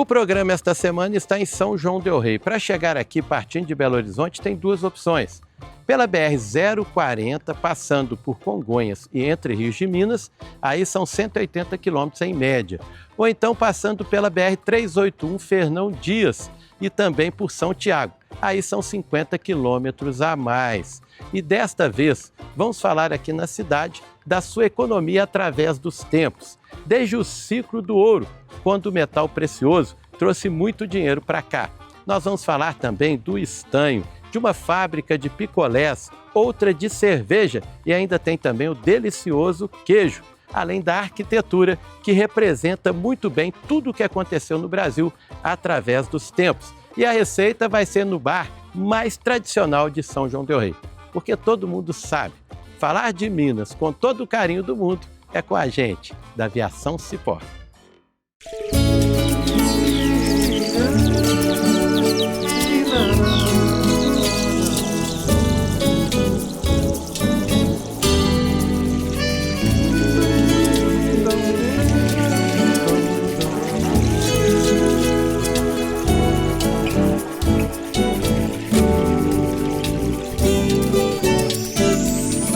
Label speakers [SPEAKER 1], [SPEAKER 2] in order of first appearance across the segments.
[SPEAKER 1] O programa esta semana está em São João del Rei. Para chegar aqui, partindo de Belo Horizonte, tem duas opções. Pela BR-040, passando por Congonhas e Entre Rios de Minas, aí são 180 quilômetros em média. Ou então passando pela BR-381 Fernão Dias e também por São Tiago. Aí são 50 quilômetros a mais. E desta vez, vamos falar aqui na cidade da sua economia através dos tempos. Desde o ciclo do ouro, quando o metal precioso trouxe muito dinheiro para cá. Nós vamos falar também do estanho, de uma fábrica de picolés, outra de cerveja e ainda tem também o delicioso queijo, além da arquitetura que representa muito bem tudo o que aconteceu no Brasil através dos tempos. E a receita vai ser no bar mais tradicional de São João del Rei, porque todo mundo sabe, falar de Minas com todo o carinho do mundo é com a gente, da Aviação Cipó.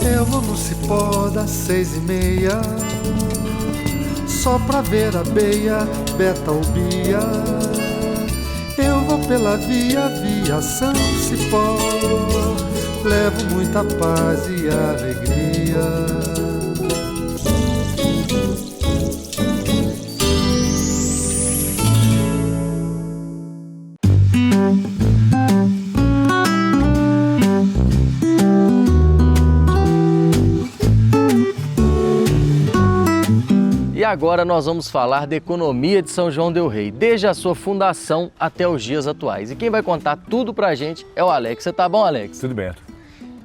[SPEAKER 2] Eu vou no Cipó das 6:30, só pra ver a beia, beta ou bia. Eu vou pela Aviação Cipó, levo muita paz e alegria.
[SPEAKER 3] E agora nós vamos falar da economia de São João del Rei, desde a sua fundação até os dias atuais. E quem vai contar tudo pra gente é o Alex. Você tá bom, Alex?
[SPEAKER 4] Tudo bem.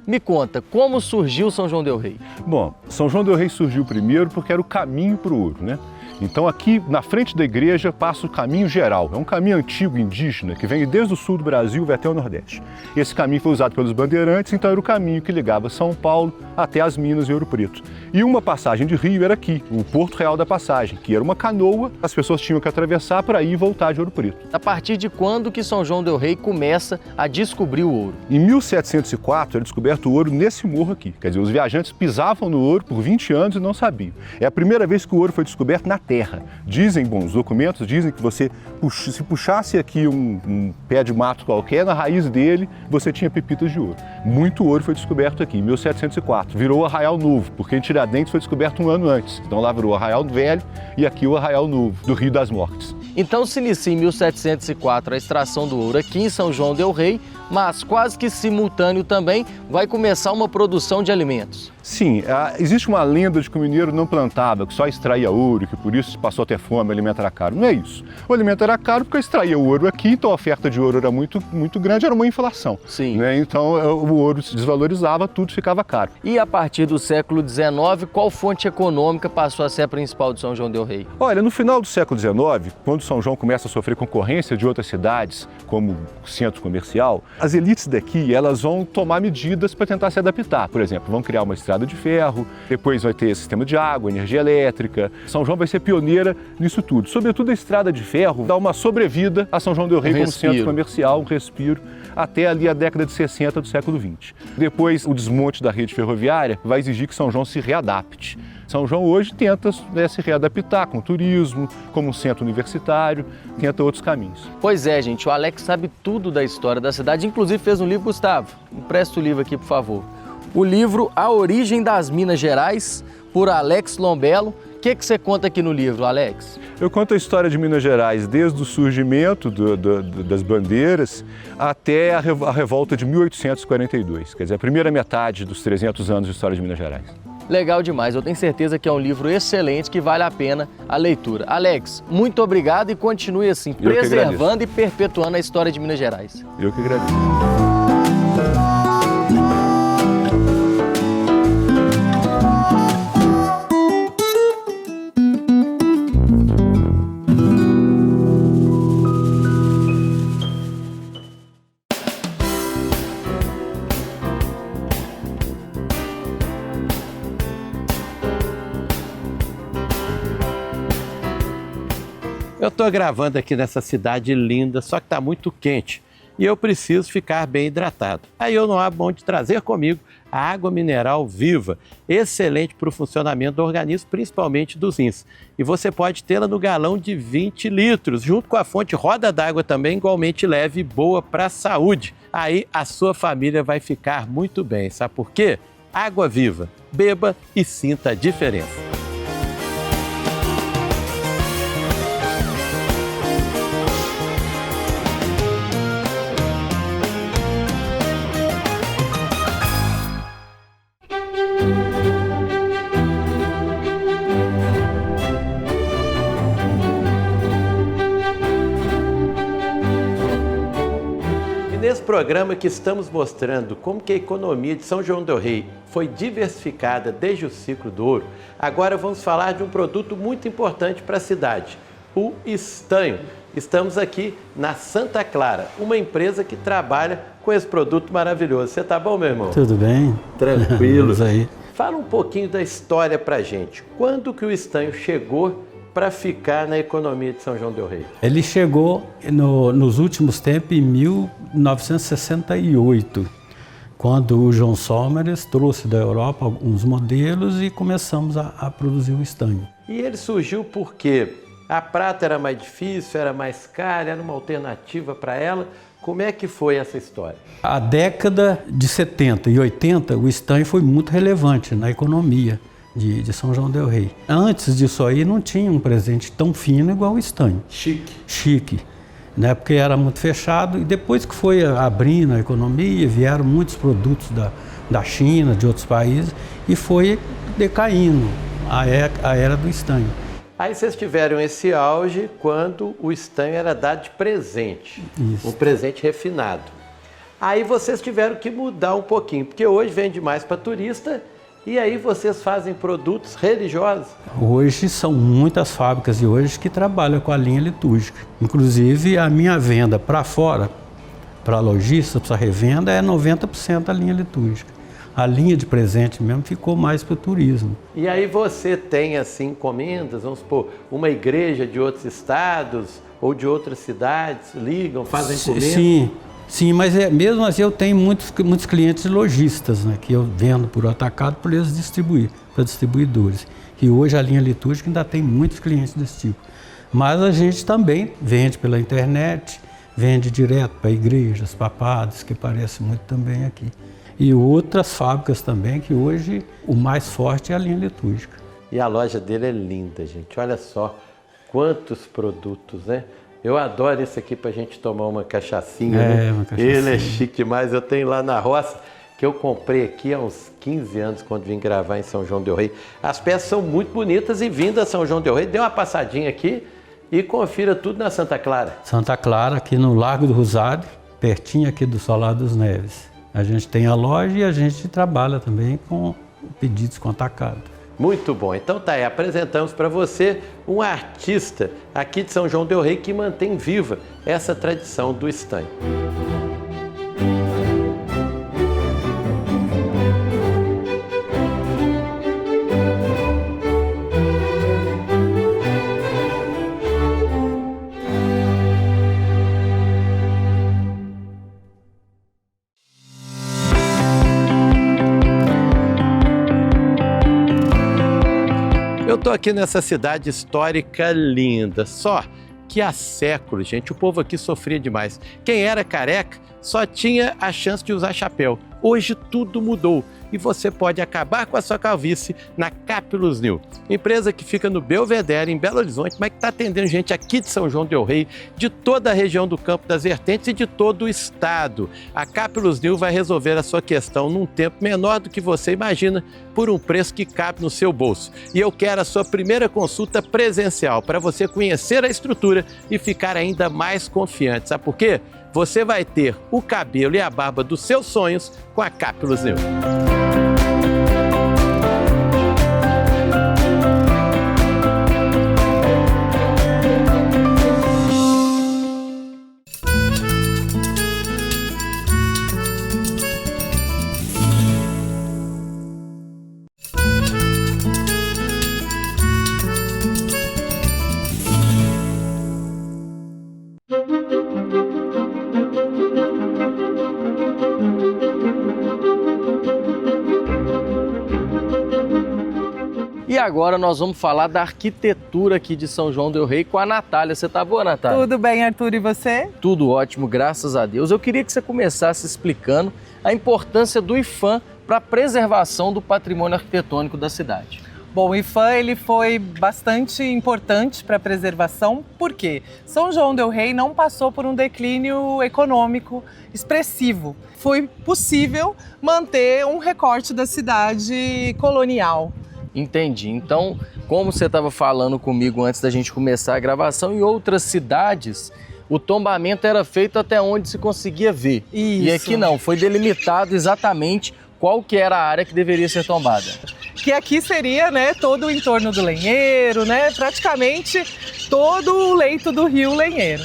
[SPEAKER 3] Me conta, como surgiu São João del Rei?
[SPEAKER 4] Bom, São João del Rei surgiu primeiro porque era o caminho para o ouro, né? Então aqui na frente da igreja passa o caminho geral. É um caminho antigo indígena que vem desde o sul do Brasil e vai até o Nordeste. Esse caminho foi usado pelos bandeirantes, então era o caminho que ligava São Paulo até as Minas e Ouro Preto. E uma passagem de rio era aqui, o Porto Real da Passagem, que era uma canoa, as pessoas tinham que atravessar para ir e voltar de Ouro Preto.
[SPEAKER 3] A partir de quando que São João del Rei começa a descobrir o ouro?
[SPEAKER 4] Em 1704 era descoberto o ouro nesse morro aqui. Quer dizer, os viajantes pisavam no ouro por 20 anos e não sabiam. É a primeira vez que o ouro foi descoberto na terra. Dizem, bom, os documentos dizem que você, se puxasse aqui um pé de mato qualquer, na raiz dele você tinha pepitas de ouro. Muito ouro foi descoberto aqui em 1704. Virou o Arraial Novo, porque em Tiradentes foi descoberto um ano antes. Então lá virou o Arraial Velho e aqui o Arraial Novo, do Rio das Mortes.
[SPEAKER 3] Então se inicia em 1704 a extração do ouro aqui em São João del Rei, mas quase que simultâneo também vai começar uma produção de alimentos.
[SPEAKER 4] Sim, existe uma lenda de que o mineiro não plantava, que só extraía ouro, que por isso passou a ter fome, o alimento era caro. Não é isso. O alimento era caro porque extraía o ouro aqui, então a oferta de ouro era muito grande, era uma inflação.
[SPEAKER 3] Sim.
[SPEAKER 4] Né? Então o ouro se desvalorizava, tudo ficava caro.
[SPEAKER 3] E a partir do século XIX, qual fonte econômica passou a ser a principal de São João del Rei?
[SPEAKER 4] Olha, no final do século XIX, quando São João começa a sofrer concorrência de outras cidades, como centro comercial, as elites daqui elas vão tomar medidas para tentar se adaptar. Por exemplo, vão criar uma estrada de ferro, depois vai ter sistema de água, energia elétrica. São João vai ser pioneira nisso tudo. Sobretudo a estrada de ferro dá uma sobrevida a São João del Rei como centro comercial, um respiro, até ali a década de 60 do século XX. Depois, o desmonte da rede ferroviária vai exigir que São João se readapte. São João hoje tenta se readaptar com turismo, como um centro universitário, tenta outros caminhos.
[SPEAKER 3] Pois é, gente, o Alex sabe tudo da história da cidade, inclusive fez um livro, Gustavo. Empresta o livro aqui, por favor. O livro A Origem das Minas Gerais, por Alex Lombello. O que você conta aqui no livro, Alex?
[SPEAKER 4] Eu conto a história de Minas Gerais desde o surgimento das bandeiras até a revolta de 1842, quer dizer, a primeira metade dos 300 anos de história de Minas Gerais.
[SPEAKER 3] Legal demais, eu tenho certeza que é um livro excelente que vale a pena a leitura. Alex, muito obrigado e continue assim, preservando e perpetuando a história de Minas Gerais.
[SPEAKER 4] Eu que agradeço.
[SPEAKER 1] Eu estou gravando aqui nessa cidade linda, só que está muito quente e eu preciso ficar bem hidratado. Aí eu não abro mão de trazer comigo a água mineral Viva, excelente para o funcionamento do organismo, principalmente dos rins. E você pode tê-la no galão de 20 litros, junto com a fonte roda d'água também, igualmente leve e boa para a saúde. Aí a sua família vai ficar muito bem, sabe por quê? Água Viva, beba e sinta a diferença. Nesse programa que estamos mostrando como que a economia de São João del Rei foi diversificada desde o ciclo do ouro, agora vamos falar de um produto muito importante para a cidade, o estanho. Estamos aqui na Santa Clara, uma empresa que trabalha com esse produto maravilhoso. Você tá bom, meu irmão?
[SPEAKER 5] Tudo bem?
[SPEAKER 1] Tranquilo.
[SPEAKER 5] Vamos aí.
[SPEAKER 1] Fala um pouquinho da história pra gente. Quando que o estanho chegou para ficar na economia de São João del Rei?
[SPEAKER 5] Ele chegou nos últimos tempos, em 1968, quando o João Somers trouxe da Europa alguns modelos e começamos a produzir o estanho.
[SPEAKER 1] E ele surgiu porque a prata era mais difícil, era mais cara, era uma alternativa para ela. Como é que foi essa história?
[SPEAKER 5] A década de 70 e 80, o estanho foi muito relevante na economia de São João del Rei. Antes disso aí não tinha um presente tão fino igual o estanho. Chique, né? Porque era muito fechado e depois que foi abrindo a economia, vieram muitos produtos da China, de outros países e foi decaindo a era do estanho.
[SPEAKER 1] Aí vocês tiveram esse auge quando o estanho era dado de presente,
[SPEAKER 5] Isso.
[SPEAKER 1] Um presente refinado. Aí vocês tiveram que mudar um pouquinho, porque hoje vende mais para turista. E aí vocês fazem produtos religiosos?
[SPEAKER 5] Hoje são muitas fábricas de hoje que trabalham com a linha litúrgica. Inclusive a minha venda para fora, para lojistas, para revenda, é 90% a linha litúrgica. A linha de presente mesmo ficou mais para o turismo.
[SPEAKER 1] E aí você tem assim encomendas, vamos supor, uma igreja de outros estados ou de outras cidades, ligam, fazem encomenda?
[SPEAKER 5] Sim, mas mesmo assim eu tenho muitos clientes lojistas, né, que eu vendo por atacado para eles distribuir, para distribuidores. E hoje a linha litúrgica ainda tem muitos clientes desse tipo. Mas a gente também vende pela internet, vende direto para igrejas, para padres, que aparece muito também aqui. E outras fábricas também, que hoje o mais forte é a linha litúrgica.
[SPEAKER 1] E a loja dele é linda, gente. Olha só quantos produtos, né? Eu adoro isso aqui pra gente tomar uma cachaçinha, né?
[SPEAKER 5] Uma cachaçinha.
[SPEAKER 1] Ele é chique demais. Eu tenho lá na roça, que eu comprei aqui há uns 15 anos, quando vim gravar em São João del Rei. As peças são muito bonitas e vindo a São João del Rei, dê uma passadinha aqui e confira tudo na Santa Clara.
[SPEAKER 5] Santa Clara, aqui no Largo do Rosário, pertinho aqui do Solar dos Neves. A gente tem a loja e a gente trabalha também com pedidos com atacado.
[SPEAKER 1] Muito bom. Então tá aí, apresentamos para você um artista aqui de São João del Rei que mantém viva essa tradição do estanho. Eu tô aqui nessa cidade histórica linda, só que há séculos, gente, o povo aqui sofria demais. Quem era careca só tinha a chance de usar chapéu. Hoje tudo mudou e você pode acabar com a sua calvície na Capulus New. Empresa que fica no Belvedere, em Belo Horizonte, mas que está atendendo gente aqui de São João del Rei, de toda a região do Campo das Vertentes e de todo o estado. A Capulus New vai resolver a sua questão num tempo menor do que você imagina, por um preço que cabe no seu bolso. E eu quero a sua primeira consulta presencial para você conhecer a estrutura e ficar ainda mais confiante. Sabe por quê? Você vai ter o cabelo e a barba dos seus sonhos com a Capulus New.
[SPEAKER 3] agora nós vamos falar da arquitetura aqui de São João del Rei com a Natália. Você tá boa, Natália?
[SPEAKER 6] Tudo bem, Arthur, e você?
[SPEAKER 3] Tudo ótimo, graças a Deus. Eu queria que você começasse explicando a importância do IPHAN para a preservação do patrimônio arquitetônico da cidade.
[SPEAKER 6] Bom, o IPHAN ele foi bastante importante para a preservação, porque São João del Rei não passou por um declínio econômico expressivo. Foi possível manter um recorte da cidade colonial.
[SPEAKER 3] Entendi. Então, como você estava falando comigo antes da gente começar a gravação, em outras cidades o tombamento era feito até onde se conseguia ver.
[SPEAKER 6] Isso.
[SPEAKER 3] E aqui não, foi delimitado exatamente qual que era a área que deveria ser tombada.
[SPEAKER 6] Que aqui seria, né, todo o entorno do Lenheiro, né, praticamente todo o leito do rio Lenheiro.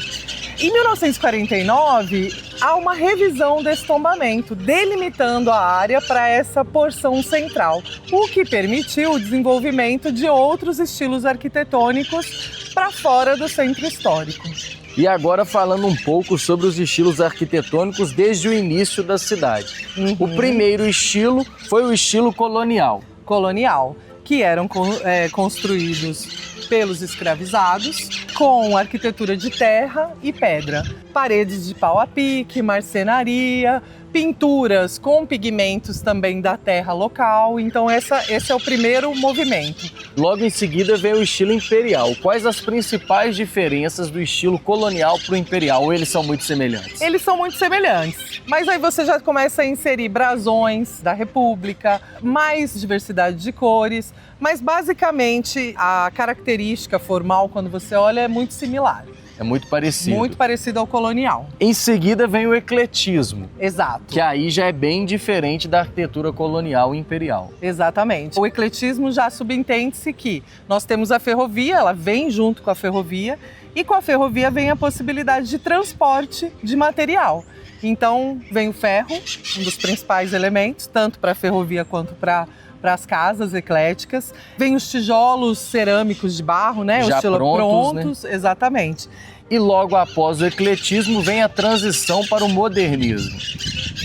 [SPEAKER 6] Em 1949, há uma revisão desse tombamento, delimitando a área para essa porção central, o que permitiu o desenvolvimento de outros estilos arquitetônicos para fora do centro histórico.
[SPEAKER 3] E agora falando um pouco sobre os estilos arquitetônicos desde o início da cidade. O primeiro estilo foi o estilo colonial.
[SPEAKER 6] Que eram construídos pelos escravizados, com arquitetura de terra e pedra, paredes de pau a pique, marcenaria, pinturas com pigmentos também da terra local. Então esse é o primeiro movimento.
[SPEAKER 3] Logo em seguida vem o estilo imperial. Quais as principais diferenças do estilo colonial para o imperial? Ou eles são muito semelhantes?
[SPEAKER 6] Eles são muito semelhantes, mas aí você já começa a inserir brasões da República, mais diversidade de cores, mas basicamente a característica formal, quando você olha, é muito similar.
[SPEAKER 3] É muito parecido.
[SPEAKER 6] Muito parecido ao colonial.
[SPEAKER 3] Em seguida vem o ecletismo.
[SPEAKER 6] Exato.
[SPEAKER 3] Que aí já é bem diferente da arquitetura colonial e imperial.
[SPEAKER 6] Exatamente. O ecletismo já subentende-se que nós temos a ferrovia, ela vem junto com a ferrovia, e com a ferrovia vem a possibilidade de transporte de material. Então vem o ferro, um dos principais elementos, tanto para a ferrovia quanto para as casas ecléticas. Vem os tijolos cerâmicos de barro, né?
[SPEAKER 3] Já
[SPEAKER 6] os tijolos prontos,
[SPEAKER 3] né?
[SPEAKER 6] Exatamente.
[SPEAKER 3] E logo após o ecletismo vem a transição para o modernismo.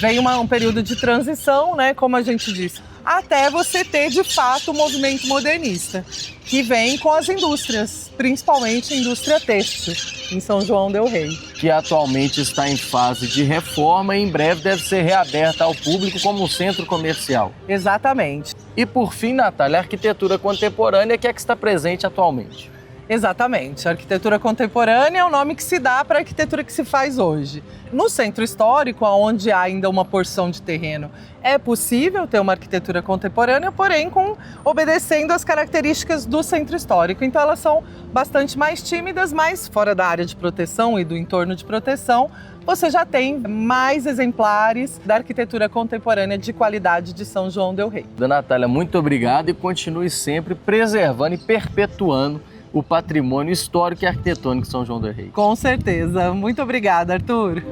[SPEAKER 6] Vem um período de transição, né? Como a gente disse, até você ter de fato o movimento modernista, que vem com as indústrias, principalmente a indústria têxtil, em São João del Rei.
[SPEAKER 3] Que atualmente está em fase de reforma e em breve deve ser reaberta ao público como um centro comercial.
[SPEAKER 6] Exatamente.
[SPEAKER 3] E por fim, Natália, a arquitetura contemporânea que é que está presente atualmente.
[SPEAKER 6] Exatamente. A arquitetura contemporânea é o nome que se dá para a arquitetura que se faz hoje. No centro histórico, onde há ainda uma porção de terreno, é possível ter uma arquitetura contemporânea, porém obedecendo às características do centro histórico. Então elas são bastante mais tímidas, mas fora da área de proteção e do entorno de proteção, você já tem mais exemplares da arquitetura contemporânea de qualidade de São João del Rei.
[SPEAKER 3] Dona Natália, muito obrigado e continue sempre preservando e perpetuando o patrimônio histórico e arquitetônico de São João del Rei.
[SPEAKER 6] Com certeza. Muito obrigada, Arthur.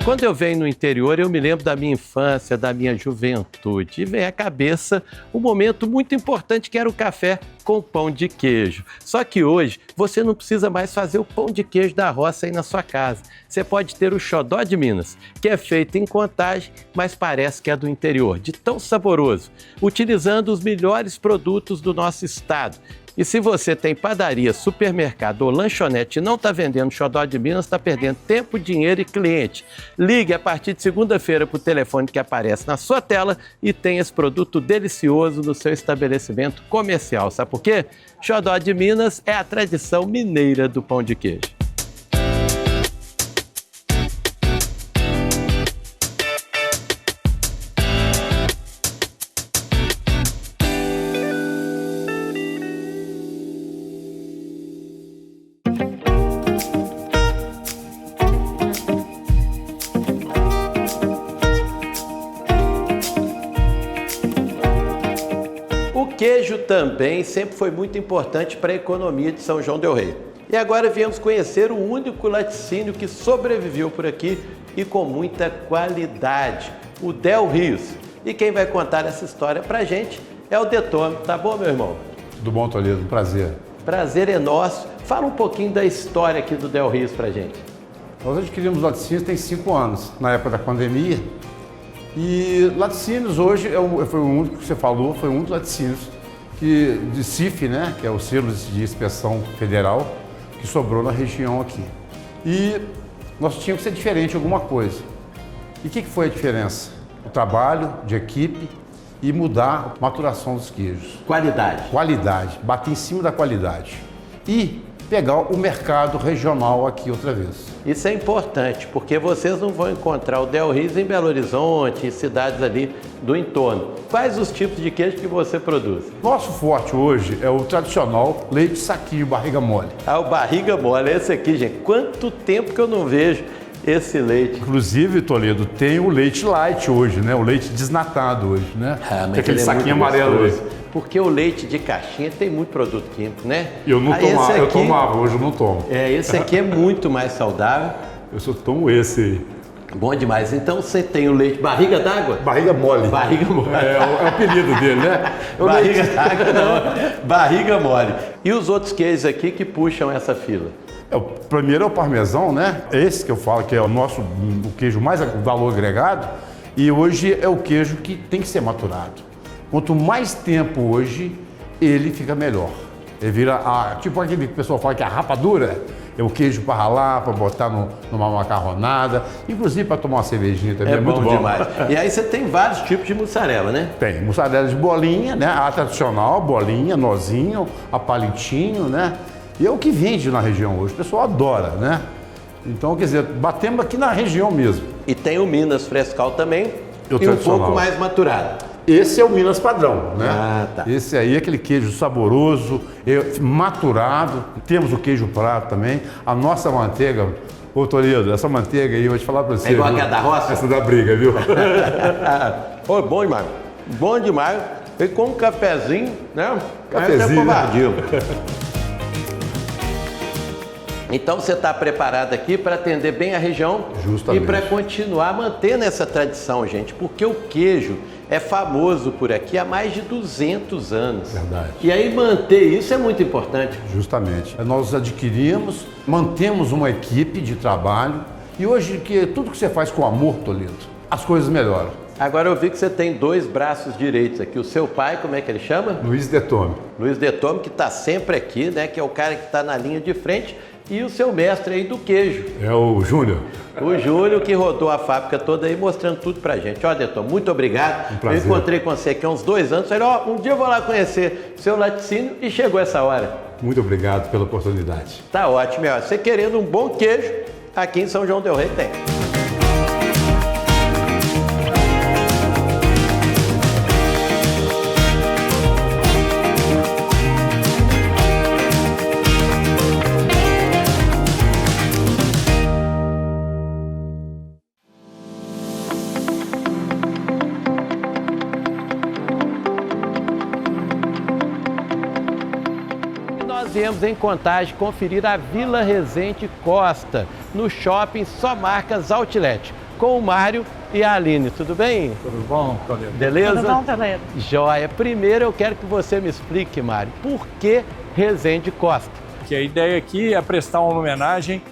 [SPEAKER 1] Quando eu venho no interior, eu me lembro da minha infância, da minha juventude. E vem à cabeça um momento muito importante que era o café com pão de queijo. Só que hoje você não precisa mais fazer o pão de queijo da roça aí na sua casa. Você pode ter o xodó de Minas, que é feito em Contagem, mas parece que é do interior, de tão saboroso, utilizando os melhores produtos do nosso estado. E se você tem padaria, supermercado ou lanchonete e não está vendendo xodó de Minas, está perdendo tempo, dinheiro e cliente. Ligue a partir de segunda-feira para o telefone que aparece na sua tela e tenha esse produto delicioso no seu estabelecimento comercial. Sabe por quê? Xodó de Minas é a tradição mineira do pão de queijo. O queijo também sempre foi muito importante para a economia de São João del Rei. E agora viemos conhecer o único laticínio que sobreviveu por aqui e com muita qualidade. o Del Rios. E quem vai contar essa história pra gente é o Detome. Tá bom, meu irmão?
[SPEAKER 7] Tudo bom, Toledo? Prazer.
[SPEAKER 1] Prazer é nosso. Fala um pouquinho da história aqui do Del Rios pra gente.
[SPEAKER 7] Nós adquirimos laticínios tem 5 anos, na época da pandemia. E laticínios hoje, foi o único que você falou, foi um dos laticínios de CIF, né, que é o selo de inspeção federal, que sobrou na região aqui. E nós tínhamos que ser diferente em alguma coisa. E o que foi a diferença? O trabalho de equipe e mudar a maturação dos queijos.
[SPEAKER 1] Qualidade.
[SPEAKER 7] Qualidade, bater em cima da qualidade. E pegar o mercado regional aqui outra vez.
[SPEAKER 1] Isso é importante, porque vocês não vão encontrar o Del Rios em Belo Horizonte, em cidades ali do entorno. Quais os tipos de queijo que você produz?
[SPEAKER 7] Nosso forte hoje é o tradicional leite saquinho barriga mole.
[SPEAKER 1] Ah, o barriga mole, esse aqui, gente. Quanto tempo que eu não vejo esse leite.
[SPEAKER 7] Inclusive, Toledo, tem o leite light hoje, né? O leite desnatado hoje, né?
[SPEAKER 1] Mas
[SPEAKER 7] aquele
[SPEAKER 1] ele
[SPEAKER 7] saquinho
[SPEAKER 1] muito
[SPEAKER 7] amarelo
[SPEAKER 1] gostoso,
[SPEAKER 7] aí.
[SPEAKER 1] Porque o leite de caixinha tem muito produto químico, né?
[SPEAKER 7] Eu não
[SPEAKER 1] Aí
[SPEAKER 7] tomava,
[SPEAKER 1] esse
[SPEAKER 7] eu
[SPEAKER 1] aqui,
[SPEAKER 7] tomava, hoje eu não tomo.
[SPEAKER 1] esse aqui é muito mais saudável.
[SPEAKER 7] Eu só tomo esse aí.
[SPEAKER 1] Bom demais. Então você tem o leite barriga d'água?
[SPEAKER 7] Barriga mole.
[SPEAKER 1] Barriga mole.
[SPEAKER 7] É o apelido dele, né?
[SPEAKER 1] Barriga d'água não, barriga mole. E os outros queijos aqui que puxam essa fila?
[SPEAKER 7] O primeiro é o parmesão, né? Esse que eu falo que é o queijo mais valor agregado. E hoje é o queijo que tem que ser maturado. Quanto mais tempo hoje, ele fica melhor. Ele vira, tipo aquele que o pessoal fala que é a rapadura, é o queijo para ralar, para botar numa macarronada, inclusive para tomar uma cervejinha também, é muito bom
[SPEAKER 1] demais. E aí você tem vários tipos de mussarela, né?
[SPEAKER 7] Tem, mussarela de bolinha, né? A tradicional, bolinha, nozinho, a palitinho, né? E é o que vende na região hoje, o pessoal adora, né? Então, quer dizer, batemos aqui na região mesmo.
[SPEAKER 1] E tem o Minas Frescal também,
[SPEAKER 7] e
[SPEAKER 1] um pouco mais maturado.
[SPEAKER 7] Esse é o Minas padrão, né?
[SPEAKER 1] Ah, tá.
[SPEAKER 7] Esse aí é aquele queijo saboroso, maturado. Temos o queijo prato também. A nossa manteiga, ô Toledo, essa manteiga aí, eu vou te falar pra você.
[SPEAKER 1] É igual a da roça?
[SPEAKER 7] Essa da briga, viu?
[SPEAKER 1] Pô, bom demais. Bom demais. E com um cafezinho, né?
[SPEAKER 7] Cafezinho.
[SPEAKER 1] Então você está preparado aqui para atender bem a região.
[SPEAKER 7] Justamente.
[SPEAKER 1] E para continuar mantendo essa tradição, gente, porque o queijo é famoso por aqui há mais de 200 anos.
[SPEAKER 7] Verdade.
[SPEAKER 1] E aí manter isso é muito importante.
[SPEAKER 7] Justamente. Nós adquirimos, mantemos uma equipe de trabalho e hoje tudo que você faz com amor, Toledo, as coisas melhoram.
[SPEAKER 1] Agora eu vi que você tem 2 braços direitos aqui. O seu pai, como é que ele chama?
[SPEAKER 7] Luiz Detome.
[SPEAKER 1] Luiz Detome, que está sempre aqui, né? Que é o cara que está na linha de frente. E o seu mestre aí do queijo.
[SPEAKER 7] É o Júnior.
[SPEAKER 1] O Júnior, que rodou a fábrica toda aí, mostrando tudo pra gente. Ó, Detome, muito obrigado.
[SPEAKER 7] Um prazer.
[SPEAKER 1] Eu encontrei com você aqui há uns 2 anos. Falei, um dia eu vou lá conhecer seu laticínio e chegou essa hora.
[SPEAKER 7] Muito obrigado pela oportunidade.
[SPEAKER 1] Tá ótimo, ó. Você querendo um bom queijo, aqui em São João del Rei tem. Viemos em Contagem conferir a Vila Resende Costa, no shopping Só Marcas Outlet, com o Mário e a Aline. Tudo bem?
[SPEAKER 8] Tudo bom, Toledo?
[SPEAKER 1] Beleza?
[SPEAKER 8] Tudo bom, Toledo?
[SPEAKER 1] Joia. Primeiro eu quero que você me explique, Mário, por que Resende Costa?
[SPEAKER 8] Que a ideia aqui é prestar uma homenagem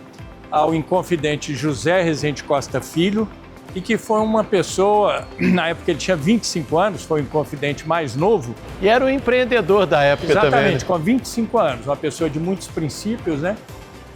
[SPEAKER 8] ao inconfidente José Resende Costa Filho, e que foi uma pessoa, na época ele tinha 25 anos, foi o inconfidente mais novo.
[SPEAKER 1] E era um empreendedor da época também.
[SPEAKER 8] Exatamente, com 25 anos, uma pessoa de muitos princípios, né?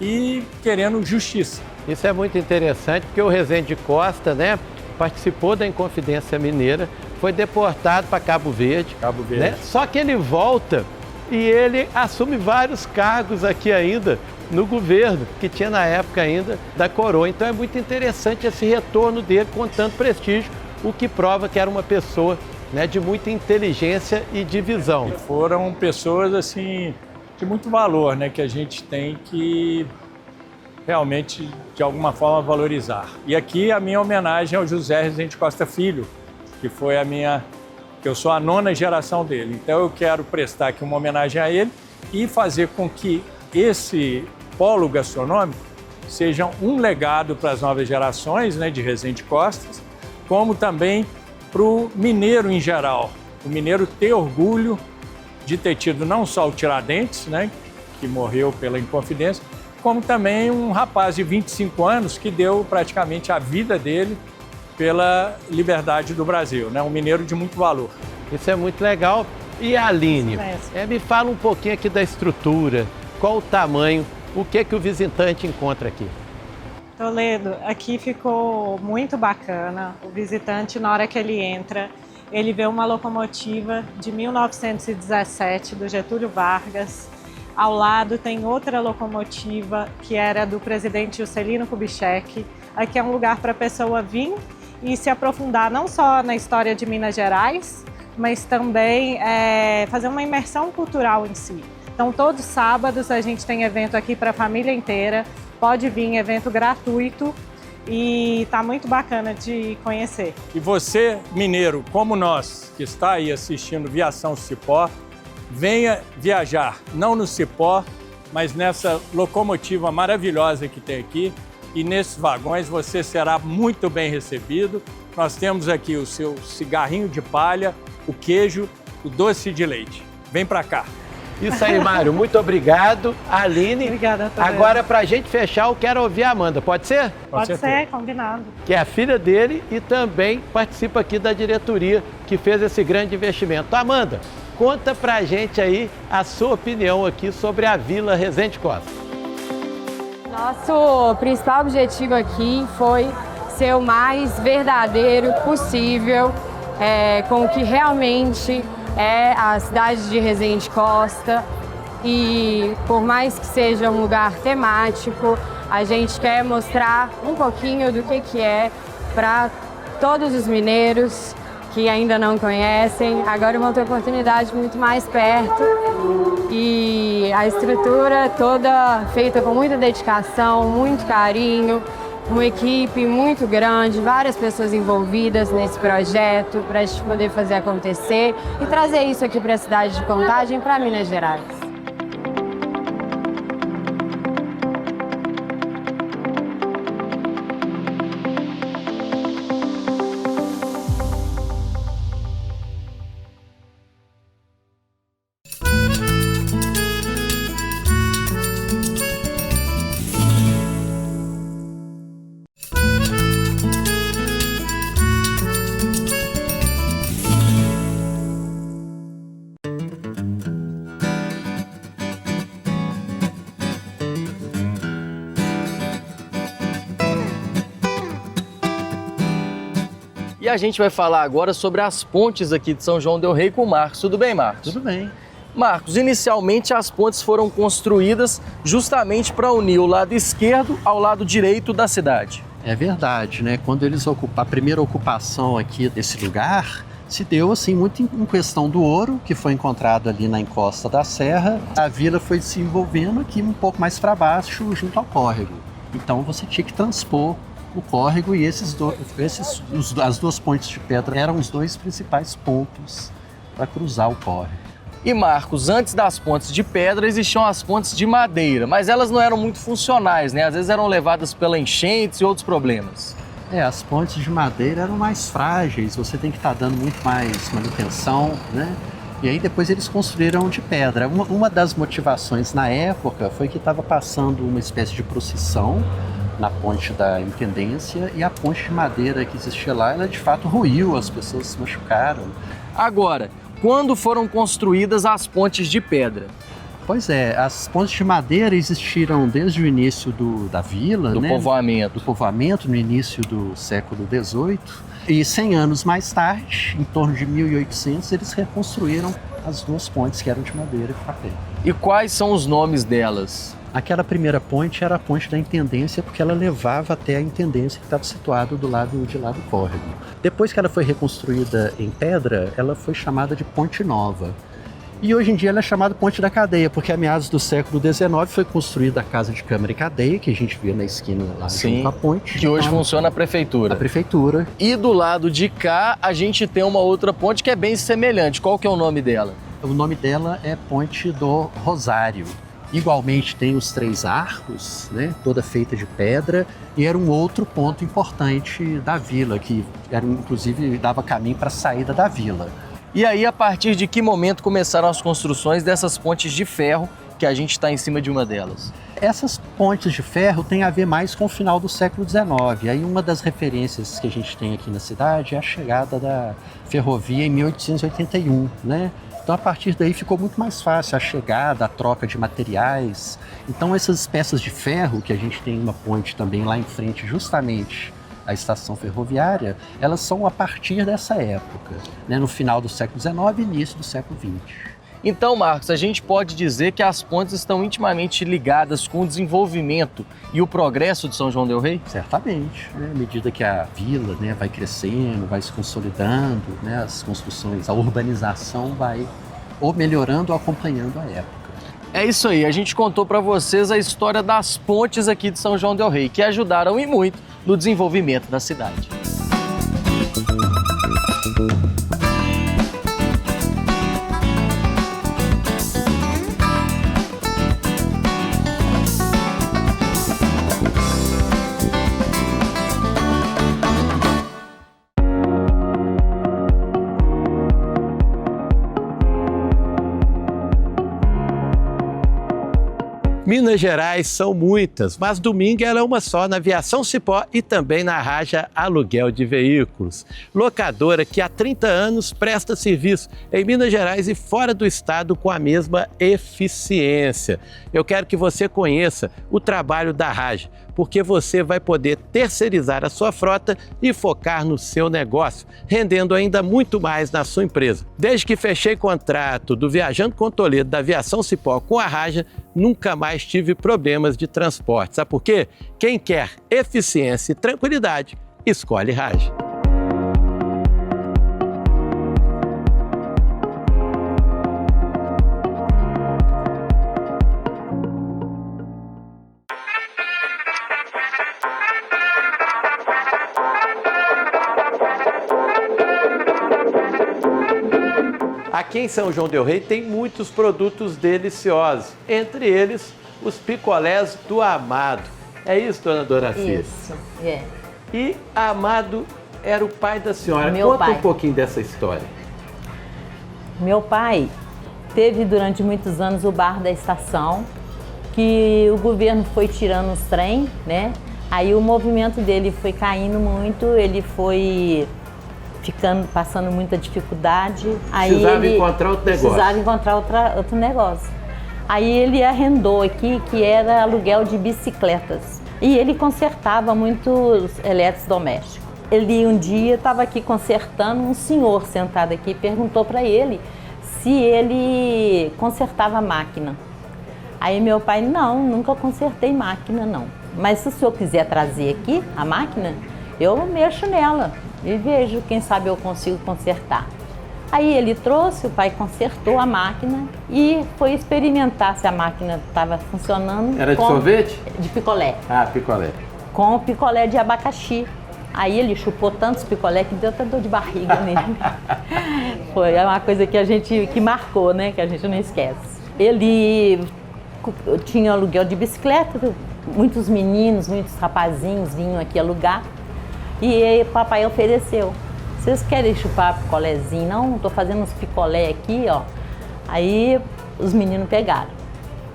[SPEAKER 8] E querendo justiça.
[SPEAKER 1] Isso é muito interessante, porque o Resende Costa, né, participou da Inconfidência Mineira, foi deportado para Cabo Verde.
[SPEAKER 8] Cabo Verde.
[SPEAKER 1] Né? Só que ele volta e ele assume vários cargos aqui ainda no governo, que tinha na época ainda da coroa. Então é muito interessante esse retorno dele com tanto prestígio, o que prova que era uma pessoa, né, de muita inteligência e de visão.
[SPEAKER 8] E foram pessoas assim de muito valor, né, que a gente tem que realmente, de alguma forma, valorizar. E aqui a minha homenagem ao José Resende Costa Filho, que foi que eu sou a 9ª geração dele. Então eu quero prestar aqui uma homenagem a ele e fazer com que esse polo gastronômico seja um legado para as novas gerações, né, de Resende Costas, como também para o mineiro em geral. O mineiro ter orgulho de ter tido não só o Tiradentes, né, que morreu pela Inconfidência, como também um rapaz de 25 anos que deu praticamente a vida dele pela liberdade do Brasil, né, um mineiro de muito valor.
[SPEAKER 1] Isso é muito legal. E a Aline, me fala um pouquinho aqui da estrutura, qual o tamanho, o que o visitante encontra aqui?
[SPEAKER 9] Toledo, aqui ficou muito bacana. O visitante, na hora que ele entra, ele vê uma locomotiva de 1917, do Getúlio Vargas. Ao lado tem outra locomotiva que era do presidente Juscelino Kubitschek. Aqui é um lugar para a pessoa vir e se aprofundar não só na história de Minas Gerais, mas também fazer uma imersão cultural em si. Então, todos os sábados a gente tem evento aqui para a família inteira. Pode vir, evento gratuito e está muito bacana de conhecer.
[SPEAKER 8] E você, mineiro, como nós, que está aí assistindo Viação Cipó, venha viajar, não no Cipó, mas nessa locomotiva maravilhosa que tem aqui. E nesses vagões você será muito bem recebido. Nós temos aqui o seu cigarrinho de palha, o queijo, o doce de leite. Vem para cá.
[SPEAKER 1] Isso aí, Mário. Muito obrigado. Aline.
[SPEAKER 9] Obrigada, Toledo.
[SPEAKER 1] Agora, pra gente fechar, eu quero ouvir a Amanda. Pode ser?
[SPEAKER 9] Pode ser, combinado.
[SPEAKER 1] Que é a filha dele e também participa aqui da diretoria que fez esse grande investimento. Amanda, conta pra gente aí a sua opinião aqui sobre a Vila Rezende Costa.
[SPEAKER 10] Nosso principal objetivo aqui foi ser o mais verdadeiro possível com o que realmente é a cidade de Rezende Costa, e por mais que seja um lugar temático, a gente quer mostrar um pouquinho do que é para todos os mineiros que ainda não conhecem. Agora vão ter oportunidade muito mais perto, e a estrutura toda feita com muita dedicação, muito carinho, uma equipe muito grande, várias pessoas envolvidas nesse projeto para a gente poder fazer acontecer e trazer isso aqui para a cidade de Contagem, para Minas Gerais.
[SPEAKER 3] E a gente vai falar agora sobre as pontes aqui de São João del Rei com o Marcos. Tudo bem, Marcos?
[SPEAKER 11] Tudo bem.
[SPEAKER 3] Marcos, inicialmente as pontes foram construídas justamente para unir o lado esquerdo ao lado direito da cidade.
[SPEAKER 11] É verdade, né? Quando eles a primeira ocupação aqui desse lugar se deu assim muito em questão do ouro que foi encontrado ali na encosta da serra. A vila foi se envolvendo aqui um pouco mais para baixo, junto ao córrego. Então você tinha que transpor o córrego, e as duas pontes de pedra eram os dois principais pontos para cruzar o córrego.
[SPEAKER 3] E Marcos, antes das pontes de pedra existiam as pontes de madeira, mas elas não eram muito funcionais, né? Às vezes eram levadas pela enchentes e outros problemas.
[SPEAKER 11] As pontes de madeira eram mais frágeis, você tem que estar dando muito mais manutenção, né? E aí depois eles construíram de pedra. Uma das motivações na época foi que estava passando uma espécie de procissão na ponte da Intendência, e a ponte de madeira que existia lá, ela de fato ruiu, as pessoas se machucaram.
[SPEAKER 3] Agora, quando foram construídas as pontes de pedra?
[SPEAKER 11] Pois é, as pontes de madeira existiram desde o início da vila,
[SPEAKER 3] do povoamento.
[SPEAKER 11] Do povoamento, no início do século XVIII. E 100 anos mais tarde, em torno de 1800, eles reconstruíram as duas pontes que eram de madeira e papel.
[SPEAKER 3] E quais são os nomes delas?
[SPEAKER 11] Aquela primeira ponte era a ponte da Intendência, porque ela levava até a Intendência, que estava situada do lado de lá do córrego. Depois que ela foi reconstruída em pedra, ela foi chamada de Ponte Nova. E hoje em dia ela é chamada Ponte da Cadeia, porque a meados do século XIX foi construída a Casa de Câmara e Cadeia, que a gente vê na esquina lá junto à ponte.
[SPEAKER 3] Que hoje funciona a prefeitura.
[SPEAKER 11] A prefeitura.
[SPEAKER 3] E do lado de cá a gente tem uma outra ponte que é bem semelhante. Qual que é o nome dela?
[SPEAKER 11] O nome dela é Ponte do Rosário. Igualmente tem os 3 arcos, né, toda feita de pedra, e era um outro ponto importante da vila, que era, inclusive dava caminho para a saída da vila.
[SPEAKER 3] E aí, a partir de que momento começaram as construções dessas pontes de ferro, que a gente está em cima de uma delas?
[SPEAKER 11] Essas pontes de ferro têm a ver mais com o final do século XIX. Aí uma das referências que a gente tem aqui na cidade é a chegada da ferrovia em 1881, né? Então, a partir daí ficou muito mais fácil a chegada, a troca de materiais. Então, essas peças de ferro, que a gente tem uma ponte também lá em frente, justamente à estação ferroviária, elas são a partir dessa época, né? No final do século XIX e início do século XX.
[SPEAKER 3] Então, Marcos, a gente pode dizer que as pontes estão intimamente ligadas com o desenvolvimento e o progresso de São João del Rei?
[SPEAKER 11] Certamente, né? À medida que a vila, né, vai crescendo, vai se consolidando, né, as construções, a urbanização vai ou melhorando ou acompanhando a época.
[SPEAKER 3] É isso aí, a gente contou para vocês a história das pontes aqui de São João del Rei, que ajudaram e muito no desenvolvimento da cidade.
[SPEAKER 1] Minas Gerais são muitas, mas domingo ela é uma só na Aviação Cipó e também na Raja Aluguel de Veículos. Locadora que há 30 anos presta serviço em Minas Gerais e fora do estado com a mesma eficiência. Eu quero que você conheça o trabalho da Raja, porque você vai poder terceirizar a sua frota e focar no seu negócio, rendendo ainda muito mais na sua empresa. Desde que fechei contrato do Viajando com Toledo da Aviação Cipó com a Raja, nunca mais tive problemas de transporte. Sabe por quê? Quem quer eficiência e tranquilidade, escolhe Raja. Aqui em São João del Rei tem muitos produtos deliciosos, entre eles os picolés do Amado. É isso, dona Doracil?
[SPEAKER 12] Isso, é.
[SPEAKER 1] E Amado era o pai da senhora.
[SPEAKER 12] Meu
[SPEAKER 1] Conta
[SPEAKER 12] pai.
[SPEAKER 1] um pouquinho dessa história.
[SPEAKER 12] Meu pai teve durante muitos anos o bar da estação, que o governo foi tirando os trem, né? Aí o movimento dele foi caindo muito, ele foi passando muita dificuldade. Aí
[SPEAKER 1] Precisava
[SPEAKER 12] ele
[SPEAKER 1] encontrar outro negócio.
[SPEAKER 12] Precisava encontrar outro negócio. Aí ele arrendou aqui, que era aluguel de bicicletas. E ele consertava muitos eletrodomésticos. Ele um dia estava aqui consertando, um senhor sentado aqui perguntou para ele se ele consertava máquina. Aí meu pai, não, nunca consertei máquina não. Mas se o senhor quiser trazer aqui a máquina, eu mexo nela e vejo, quem sabe eu consigo consertar. Aí ele trouxe, o pai consertou a máquina e foi experimentar se a máquina estava funcionando.
[SPEAKER 1] Era de sorvete?
[SPEAKER 12] De picolé.
[SPEAKER 1] Ah, picolé.
[SPEAKER 12] Com o picolé de abacaxi. Aí ele chupou tantos picolé que deu até dor de barriga nele. Foi uma coisa que marcou, né? Que a gente não esquece. Ele tinha aluguel de bicicleta, muitos meninos, muitos rapazinhos vinham aqui alugar. E o papai ofereceu. Vocês querem chupar picolézinho? Não, estou fazendo uns picolé aqui, ó. Aí os meninos pegaram.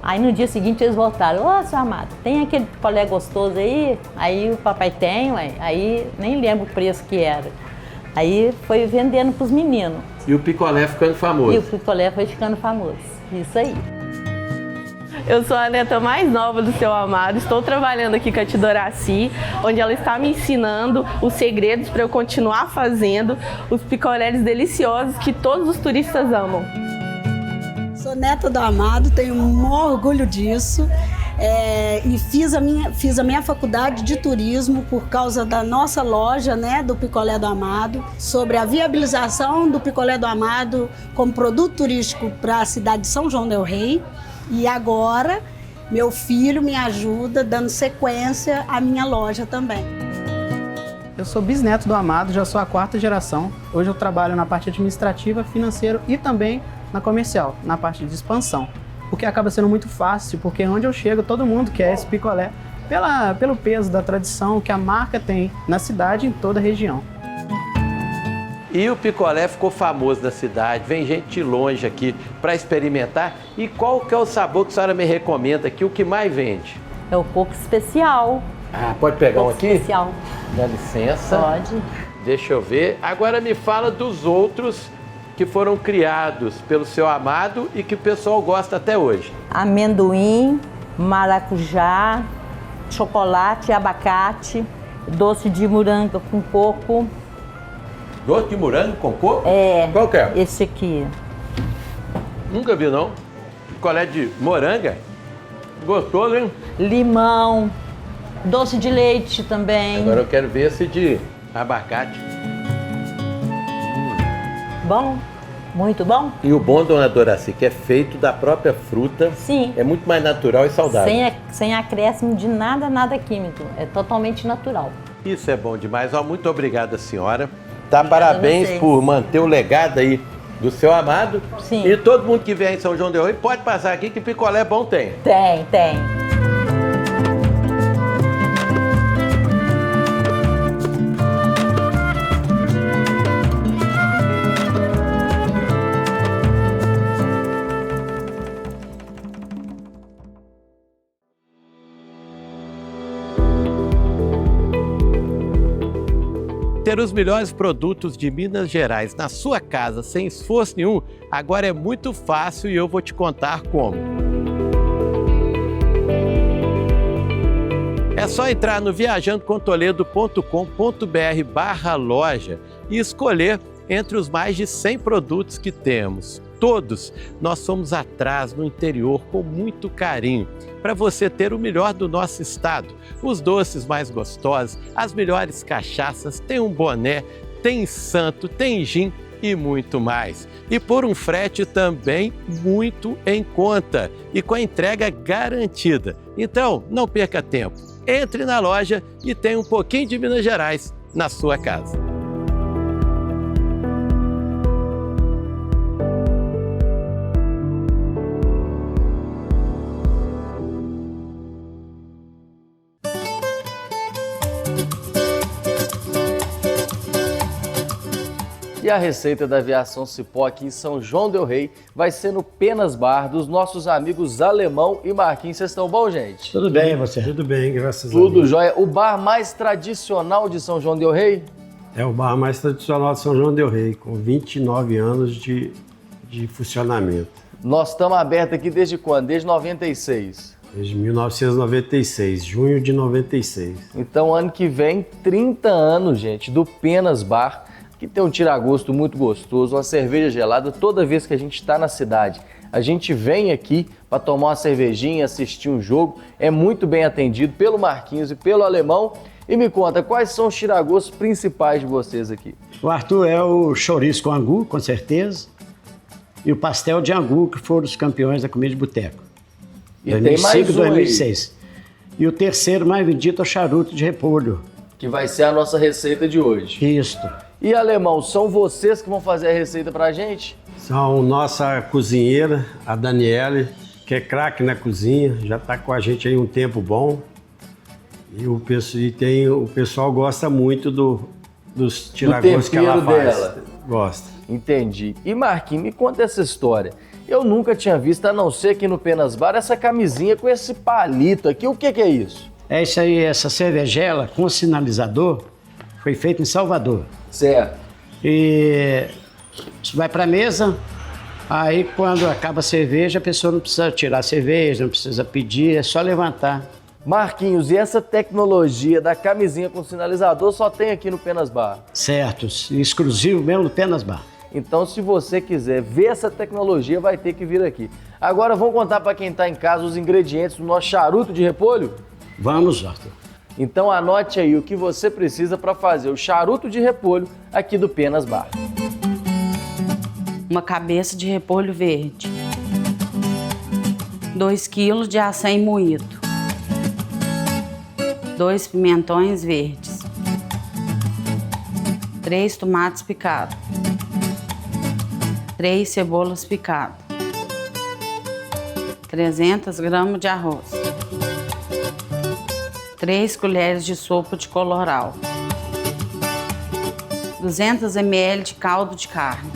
[SPEAKER 12] Aí no dia seguinte eles voltaram. Ô, seu Amado, tem aquele picolé gostoso aí? Aí o papai tem, ué. Aí nem lembro o preço que era. Aí foi vendendo para os meninos.
[SPEAKER 1] E o picolé ficando famoso.
[SPEAKER 12] E o picolé foi ficando famoso. Isso aí.
[SPEAKER 13] Eu sou a neta mais nova do seu Amado, estou trabalhando aqui com a tia Doraci, onde ela está me ensinando os segredos para eu continuar fazendo os picolés deliciosos que todos os turistas amam.
[SPEAKER 14] Sou neta do Amado, tenho um maior orgulho disso. E fiz a minha faculdade de turismo por causa da nossa loja, né, do Picolé do Amado, sobre a viabilização do Picolé do Amado como produto turístico para a cidade de São João del Rei. E agora, meu filho me ajuda, dando sequência à minha loja também.
[SPEAKER 15] Eu sou bisneto do Amado, já sou a 4ª geração. Hoje eu trabalho na parte administrativa, financeira e também na comercial, na parte de expansão. porque acaba sendo muito fácil, porque onde eu chego todo mundo quer esse picolé, pelo peso da tradição que a marca tem na cidade e em toda a região.
[SPEAKER 1] E o picolé ficou famoso na cidade, vem gente de longe aqui para experimentar. E qual que é o sabor que a senhora me recomenda aqui, o que mais vende?
[SPEAKER 12] É o coco especial.
[SPEAKER 1] Ah, pode pegar um aqui?
[SPEAKER 12] Especial.
[SPEAKER 1] Dá licença.
[SPEAKER 12] Pode.
[SPEAKER 1] Deixa eu ver. Agora me fala dos outros que foram criados pelo seu amado e que o pessoal gosta até hoje.
[SPEAKER 12] Amendoim, maracujá, chocolate, abacate, doce de morango com coco.
[SPEAKER 1] Doce de morango com coco?
[SPEAKER 12] É.
[SPEAKER 1] Qual que é?
[SPEAKER 12] Esse aqui.
[SPEAKER 1] Nunca vi, não. Picolé de moranga? Gostoso, hein?
[SPEAKER 12] Limão, doce de leite também.
[SPEAKER 1] Agora eu quero ver esse de abacate.
[SPEAKER 12] Bom, muito bom.
[SPEAKER 1] E o bom, dona Doraci, que é feito da própria fruta.
[SPEAKER 12] Sim.
[SPEAKER 1] É muito mais natural e saudável.
[SPEAKER 12] Sem acréscimo de nada químico. É totalmente natural.
[SPEAKER 1] Isso é bom demais. Ó, muito obrigada, senhora. Tá, parabéns por manter o legado aí do seu amado.
[SPEAKER 12] Sim.
[SPEAKER 1] E todo mundo que vier em São João del Rei pode passar aqui que picolé bom tem.
[SPEAKER 12] Tem.
[SPEAKER 1] Ter os melhores produtos de Minas Gerais na sua casa sem esforço nenhum, agora é muito fácil e eu vou te contar como. É só entrar no viajandocomtoledo.com.br/loja e escolher entre os mais de 100 produtos que temos. Todos nós fomos atrás no interior com muito carinho, para você ter o melhor do nosso estado. Os doces mais gostosos, as melhores cachaças, tem um boné, tem santo, tem gin e muito mais. E por um frete também muito em conta e com a entrega garantida. Então, não perca tempo. Entre na loja e tenha um pouquinho de Minas Gerais na sua casa.
[SPEAKER 3] E a receita da aviação Cipó aqui em São João del Rei vai ser no Penas Bar dos nossos amigos Alemão e Marquinhos. Vocês estão bom, gente?
[SPEAKER 16] Tudo bem, você? Tudo bem, graças a Deus.
[SPEAKER 3] Tudo jóia. O bar mais tradicional de São João del Rei?
[SPEAKER 16] É o bar mais tradicional de São João del Rei, com 29 anos de funcionamento.
[SPEAKER 3] Nós estamos abertos aqui desde quando? Desde 96?
[SPEAKER 16] Desde 1996, junho de 96.
[SPEAKER 3] Então, ano que vem, 30 anos, gente, do Penas Bar, que tem um tiragosto muito gostoso, uma cerveja gelada. Toda vez que a gente está na cidade, a gente vem aqui para tomar uma cervejinha, assistir um jogo. É muito bem atendido pelo Marquinhos e pelo Alemão. E me conta, quais são os tiragostos principais de vocês aqui?
[SPEAKER 16] O Arthur é o chouriço com angu, com certeza, e o pastel de angu, que foram os campeões da comida de boteco.
[SPEAKER 3] E 2005, tem mais um
[SPEAKER 16] 2006. E o terceiro mais vendido é o charuto de repolho.
[SPEAKER 3] Que vai ser a nossa receita de hoje.
[SPEAKER 16] Isso.
[SPEAKER 3] E Alemão, são vocês que vão fazer a receita pra gente?
[SPEAKER 16] São nossa cozinheira, a Daniele, que é craque na cozinha, já está com a gente aí um tempo bom. E o pessoal gosta muito dos tiragostos que ela faz. Dela. Gosta.
[SPEAKER 3] Entendi. E Marquinhos, me conta essa história. Eu nunca tinha visto, a não ser aqui no Penas Bar, essa camisinha com esse palito aqui. O que é isso?
[SPEAKER 16] É isso aí, essa cervejela com sinalizador foi feita em Salvador.
[SPEAKER 3] Certo.
[SPEAKER 16] E vai para a mesa, aí quando acaba a cerveja, a pessoa não precisa tirar a cerveja, não precisa pedir, é só levantar.
[SPEAKER 3] Marquinhos, e essa tecnologia da camisinha com sinalizador só tem aqui no Penas Bar?
[SPEAKER 16] Certo, exclusivo mesmo no Penas Bar.
[SPEAKER 3] Então, se você quiser ver essa tecnologia, vai ter que vir aqui. Agora, vamos contar para quem está em casa os ingredientes do nosso charuto de repolho?
[SPEAKER 16] Vamos, Arthur.
[SPEAKER 3] Então, anote aí o que você precisa para fazer o charuto de repolho aqui do Penas Bar.
[SPEAKER 17] Uma cabeça de repolho verde. 2 kg de açaí moído. 2 pimentões verdes. 3 tomates picados. 3 cebolas picadas. 300 gramas de arroz, 3 colheres de sopa de coloral, 200 ml de caldo de carne,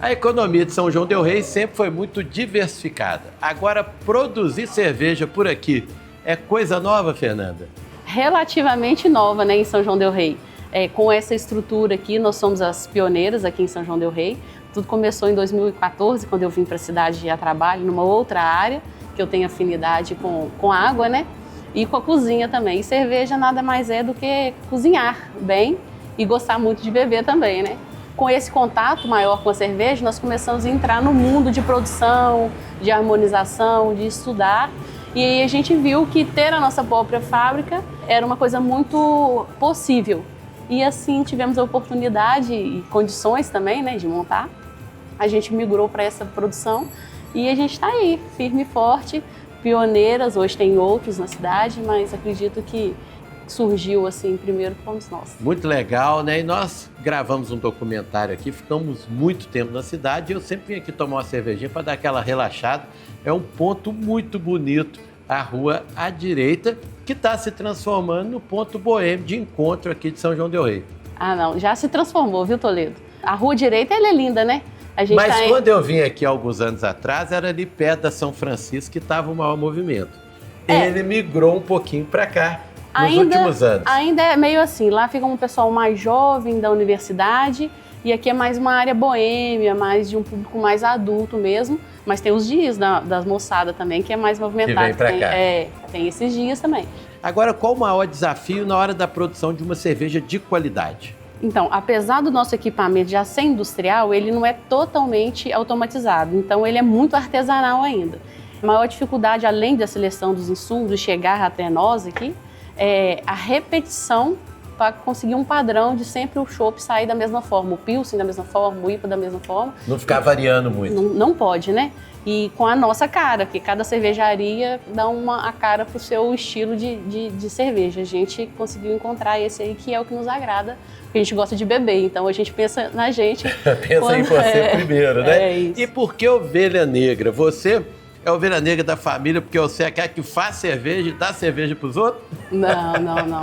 [SPEAKER 1] A economia de São João del Rei sempre foi muito diversificada. Agora, produzir cerveja por aqui é coisa nova, Fernanda?
[SPEAKER 18] Relativamente nova, né, em São João del Rei. Com essa estrutura aqui, nós somos as pioneiras aqui em São João del Rei. Tudo começou em 2014, quando eu vim para a cidade a trabalho numa outra área, que eu tenho afinidade com água, né? E com a cozinha também. E cerveja nada mais é do que cozinhar bem e gostar muito de beber também, né? Com esse contato maior com a cerveja, nós começamos a entrar no mundo de produção, de harmonização, de estudar. E aí a gente viu que ter a nossa própria fábrica era uma coisa muito possível. E assim tivemos a oportunidade e condições também, né, de montar. A gente migrou para essa produção e a gente está aí, firme e forte, pioneiras. Hoje tem outros na cidade, mas acredito que surgiu assim primeiro fomos nós.
[SPEAKER 1] Muito legal, né? E nós gravamos um documentário aqui, ficamos muito tempo na cidade e eu sempre vim aqui tomar uma cervejinha para dar aquela relaxada. É um ponto muito bonito, a rua à direita, que está se transformando no ponto boêmio de encontro aqui de São João del Rei.
[SPEAKER 18] Ah, não, já se transformou, viu, Toledo? A rua direita, ela é linda, né?
[SPEAKER 1] Mas quando eu vim aqui alguns anos atrás, era ali perto da São Francisco que estava o maior movimento. Ele migrou um pouquinho para cá. Nos últimos anos.
[SPEAKER 18] Ainda é meio assim, lá fica um pessoal mais jovem da universidade e aqui é mais uma área boêmia, mais de um público mais adulto mesmo, mas tem os dias das moçadas também, que é mais movimentado.
[SPEAKER 1] Que vem pra cá.
[SPEAKER 18] Tem esses dias também.
[SPEAKER 1] Agora, qual o maior desafio na hora da produção de uma cerveja de qualidade?
[SPEAKER 18] Então, apesar do nosso equipamento já ser industrial, ele não é totalmente automatizado, então ele é muito artesanal ainda. A maior dificuldade, além da seleção dos insumos, de chegar até nós aqui, é a repetição para conseguir um padrão de sempre o chopp sair da mesma forma, o Pilsen da mesma forma, o IPA da mesma forma.
[SPEAKER 1] Não ficar variando muito.
[SPEAKER 18] Não pode, né? E com a nossa cara, porque cada cervejaria dá a cara para o seu estilo de cerveja. A gente conseguiu encontrar esse aí que é o que nos agrada, porque a gente gosta de beber, então a gente pensa na gente.
[SPEAKER 1] Pensa em você primeiro, né?
[SPEAKER 18] É isso.
[SPEAKER 1] E por que ovelha negra? Você é a ovelha negra da família porque você é aquela que faz cerveja e dá cerveja para os outros?
[SPEAKER 18] Não.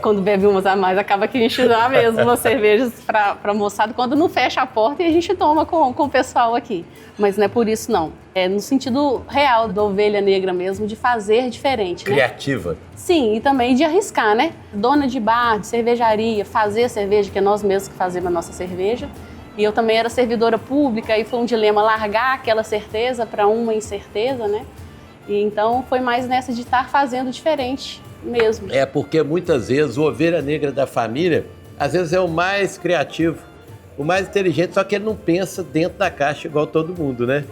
[SPEAKER 18] Quando bebe umas a mais, acaba que a gente dá mesmo umas cervejas para moçada, quando não fecha a porta e a gente toma com o pessoal aqui. Mas não é por isso, não. É no sentido real da ovelha negra mesmo, de fazer diferente, né?
[SPEAKER 1] Criativa.
[SPEAKER 18] Sim, e também de arriscar, né? Dona de bar, de cervejaria, fazer cerveja, que é nós mesmos que fazemos a nossa cerveja. E eu também era servidora pública e foi um dilema largar aquela certeza para uma incerteza, né? E então foi mais nessa de estar fazendo diferente mesmo.
[SPEAKER 1] É porque muitas vezes o ovelha negra da família, às vezes é o mais criativo, o mais inteligente, só que ele não pensa dentro da caixa igual todo mundo, né?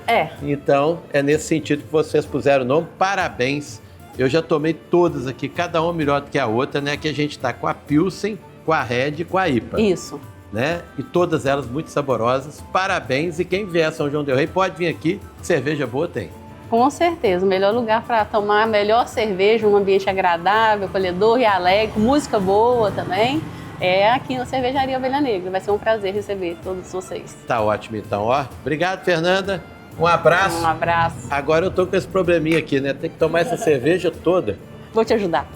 [SPEAKER 1] Então é nesse sentido que vocês puseram o nome. Parabéns. Eu já tomei todas aqui, cada uma melhor do que a outra, né? Que a gente tá com a Pilsen, com a Red e com a IPA.
[SPEAKER 18] Isso.
[SPEAKER 1] Né? E todas elas muito saborosas. Parabéns. E quem vier a São João del Rei pode vir aqui, cerveja boa tem.
[SPEAKER 18] Com certeza, o melhor lugar para tomar a melhor cerveja, um ambiente agradável, acolhedor e alegre, música boa também, é aqui na Cervejaria Ovelha Negra. Vai ser um prazer receber todos vocês.
[SPEAKER 1] Tá ótimo então, ó. Obrigado, Fernanda. Um abraço.
[SPEAKER 18] Um abraço.
[SPEAKER 1] Agora eu tô com esse probleminha aqui, né? Tem que tomar essa cerveja toda.
[SPEAKER 18] Vou te ajudar.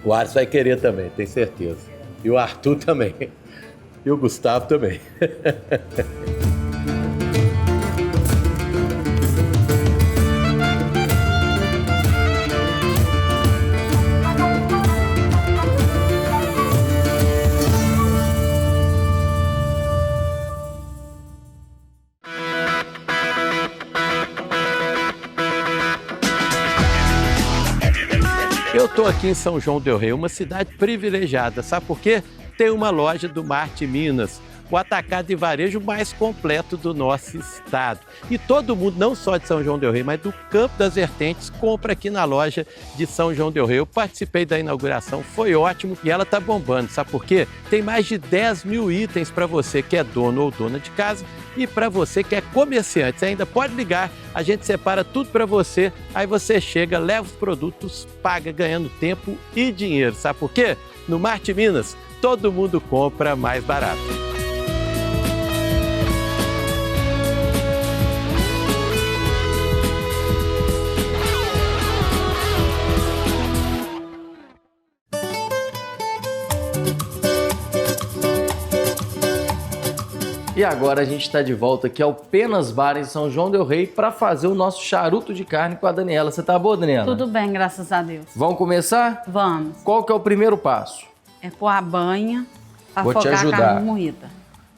[SPEAKER 1] O Ares vai querer também, tenho certeza. E o Arthur também. E o Gustavo também. Eu estou aqui em São João del Rei, uma cidade privilegiada. Sabe por quê? Tem uma loja do Marte Minas, o atacado e varejo mais completo do nosso estado. E todo mundo, não só de São João del Rei, mas do Campo das Vertentes, compra aqui na loja de São João del Rei. Eu participei da inauguração, foi ótimo e ela está bombando. Sabe por quê? Tem mais de 10 mil itens para você que é dono ou dona de casa e para você que é comerciante. Você ainda pode ligar, a gente separa tudo para você, aí você chega, leva os produtos, paga ganhando tempo e dinheiro. Sabe por quê? No Marte Minas, todo mundo compra mais barato.
[SPEAKER 3] E agora a gente está de volta aqui ao Penas Bar em São João del Rei para fazer o nosso charuto de carne com a Daniela. Você tá boa, Daniela?
[SPEAKER 17] Tudo bem, graças a Deus.
[SPEAKER 3] Vamos começar?
[SPEAKER 17] Vamos.
[SPEAKER 3] Qual que é o primeiro passo?
[SPEAKER 17] É pôr a banha para
[SPEAKER 3] Vou te
[SPEAKER 17] afogar a
[SPEAKER 3] ajudar.
[SPEAKER 17] carne moída.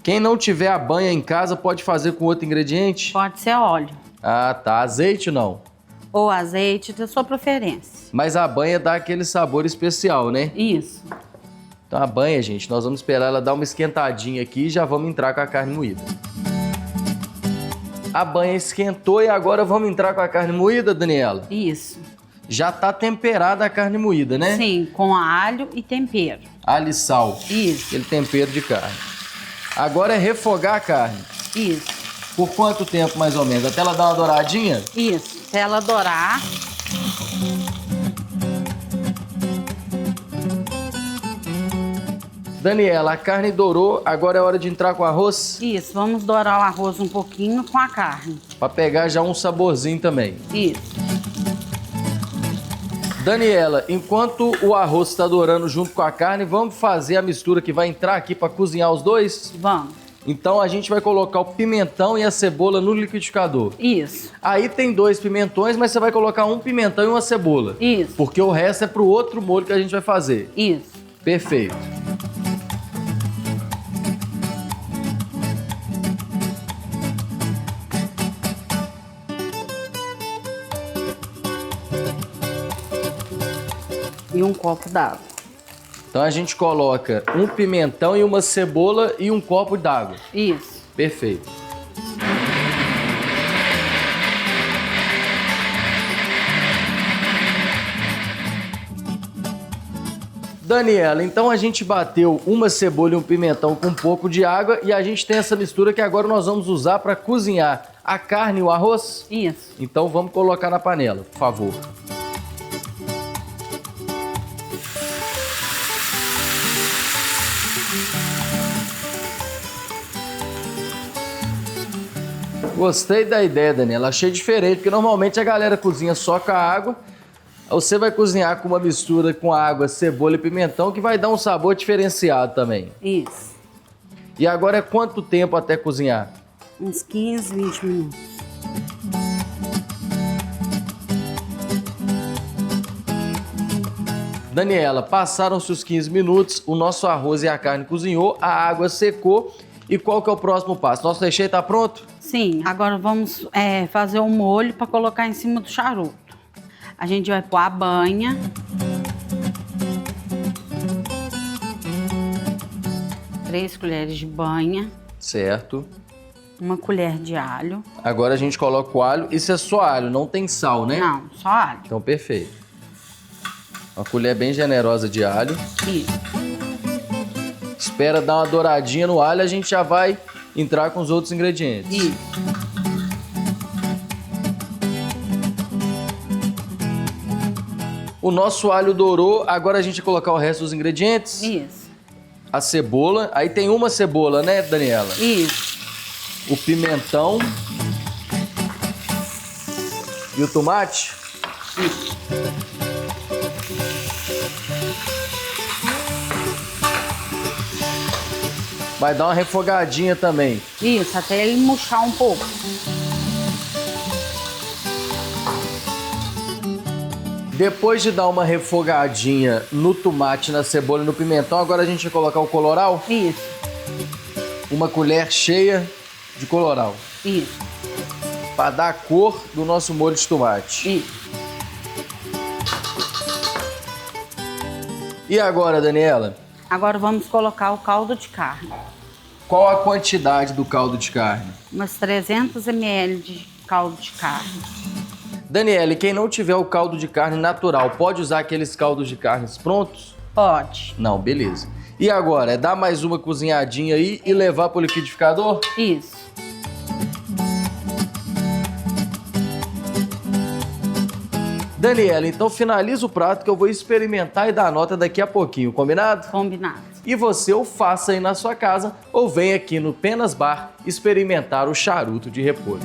[SPEAKER 3] Quem não tiver a banha em casa pode fazer com outro ingrediente?
[SPEAKER 17] Pode ser óleo
[SPEAKER 3] Ah, tá. Azeite não.
[SPEAKER 17] ou azeite, da sua preferência.
[SPEAKER 3] Mas a banha dá aquele sabor especial, né?
[SPEAKER 17] Isso.
[SPEAKER 3] Então a banha, gente, nós vamos esperar ela dar uma esquentadinha aqui e já vamos entrar com a carne moída. A banha esquentou e agora vamos entrar com a carne moída, Daniela?
[SPEAKER 17] Isso.
[SPEAKER 3] Já tá temperada a carne moída, né?
[SPEAKER 17] Sim, com alho e tempero.
[SPEAKER 3] Alho e sal.
[SPEAKER 17] Isso.
[SPEAKER 3] Aquele tempero de carne. Agora é refogar a carne.
[SPEAKER 17] Isso.
[SPEAKER 3] Por quanto tempo, mais ou menos? Até ela dar uma douradinha?
[SPEAKER 17] Isso. Até ela dourar.
[SPEAKER 3] Daniela, a carne dourou, agora é hora de entrar com o arroz?
[SPEAKER 17] Isso. Vamos dourar o arroz um pouquinho com a carne.
[SPEAKER 3] Pra pegar já um saborzinho também.
[SPEAKER 17] Isso.
[SPEAKER 3] Daniela, enquanto o arroz está dourando junto com a carne, vamos fazer a mistura que vai entrar aqui para cozinhar os dois?
[SPEAKER 17] Vamos.
[SPEAKER 3] Então a gente vai colocar o pimentão e a cebola no liquidificador.
[SPEAKER 17] Isso.
[SPEAKER 3] Aí tem 2 pimentões, mas você vai colocar um pimentão e uma cebola.
[SPEAKER 17] Isso.
[SPEAKER 3] Porque o resto é pro outro molho que a gente vai fazer.
[SPEAKER 17] Isso.
[SPEAKER 3] Perfeito.
[SPEAKER 17] E um copo d'água.
[SPEAKER 3] Então a gente coloca um pimentão e uma cebola e um copo d'água.
[SPEAKER 17] Isso.
[SPEAKER 3] Perfeito. Daniela, então a gente bateu uma cebola e um pimentão com um pouco de água e a gente tem essa mistura que agora nós vamos usar para cozinhar a carne e o arroz?
[SPEAKER 17] Isso.
[SPEAKER 3] Então vamos colocar na panela, por favor. Gostei da ideia, Daniela. Achei diferente, porque normalmente a galera cozinha só com a água. Você vai cozinhar com uma mistura com água, cebola e pimentão, que vai dar um sabor diferenciado também.
[SPEAKER 17] Isso.
[SPEAKER 3] E agora é quanto tempo até cozinhar?
[SPEAKER 17] Uns 15, 20 minutos.
[SPEAKER 3] Daniela, passaram-se os 15 minutos, o nosso arroz e a carne cozinhou, a água secou. E qual que é o próximo passo? Nosso recheio está pronto?
[SPEAKER 17] Sim, agora vamos fazer um molho para colocar em cima do charuto. A gente vai pôr a banha. Três colheres de banha.
[SPEAKER 3] Certo.
[SPEAKER 17] Uma colher de alho.
[SPEAKER 3] Agora a gente coloca o alho. Isso é só alho, não tem sal, né?
[SPEAKER 17] Não, só alho.
[SPEAKER 3] Então, perfeito. Uma colher bem generosa de alho.
[SPEAKER 17] Isso.
[SPEAKER 3] Espera dar uma douradinha no alho, a gente já vai entrar com os outros ingredientes.
[SPEAKER 17] Isso.
[SPEAKER 3] O nosso alho dourou, agora a gente vai colocar o resto dos ingredientes.
[SPEAKER 17] Isso.
[SPEAKER 3] A cebola, aí tem uma cebola, né, Daniela?
[SPEAKER 17] Isso.
[SPEAKER 3] O pimentão. E o tomate?
[SPEAKER 17] Isso.
[SPEAKER 3] Vai dar uma refogadinha também.
[SPEAKER 17] Isso, até ele murchar um pouco.
[SPEAKER 3] Depois de dar uma refogadinha no tomate, na cebola e no pimentão, agora a gente vai colocar o colorau?
[SPEAKER 17] Isso.
[SPEAKER 3] Uma colher cheia de colorau.
[SPEAKER 17] Isso.
[SPEAKER 3] Para dar a cor do nosso molho de tomate.
[SPEAKER 17] Isso.
[SPEAKER 3] E agora, Daniela?
[SPEAKER 17] Agora vamos colocar o caldo de carne.
[SPEAKER 3] Qual a quantidade do caldo de carne?
[SPEAKER 17] Umas 300 ml de caldo de carne.
[SPEAKER 3] Daniela, e quem não tiver o caldo de carne natural, pode usar aqueles caldos de carnes prontos?
[SPEAKER 17] Pode.
[SPEAKER 3] Não, beleza. E agora, é dar mais uma cozinhadinha aí e levar pro liquidificador?
[SPEAKER 17] Isso.
[SPEAKER 3] Daniela, então finaliza o prato que eu vou experimentar e dar nota daqui a pouquinho, combinado?
[SPEAKER 17] Combinado.
[SPEAKER 3] E você o faça aí na sua casa ou vem aqui no Penas Bar experimentar o charuto de repolho.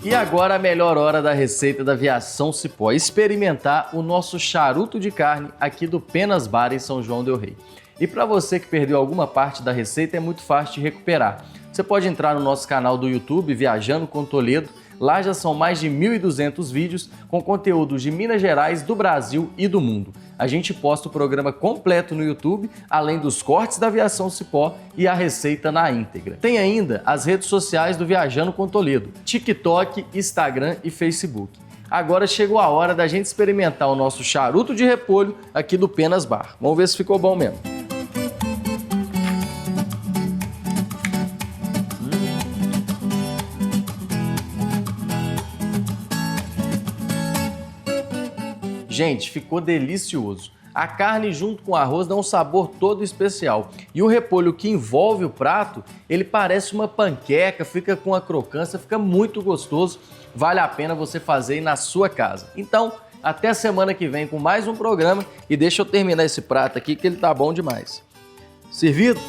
[SPEAKER 3] E agora a melhor hora da receita da Aviação Cipó, experimentar o nosso charuto de carne aqui do Penas Bar em São João del Rei. E para você que perdeu alguma parte da receita, é muito fácil de recuperar. Você pode entrar no nosso canal do YouTube, Viajando com Toledo. Lá já são mais de 1.200 vídeos com conteúdos de Minas Gerais, do Brasil e do mundo. A gente posta o programa completo no YouTube, além dos cortes da Aviação Cipó e a receita na íntegra. Tem ainda as redes sociais do Viajando com Toledo, TikTok, Instagram e Facebook. Agora chegou a hora da gente experimentar o nosso charuto de repolho aqui do Penas Bar. Vamos ver se ficou bom mesmo. Gente, ficou delicioso. A carne junto com o arroz dá um sabor todo especial. E o repolho que envolve o prato, ele parece uma panqueca, fica com a crocância, fica muito gostoso. Vale a pena você fazer aí na sua casa. Então, até a semana que vem com mais um programa. E deixa eu terminar esse prato aqui que ele tá bom demais. Servido?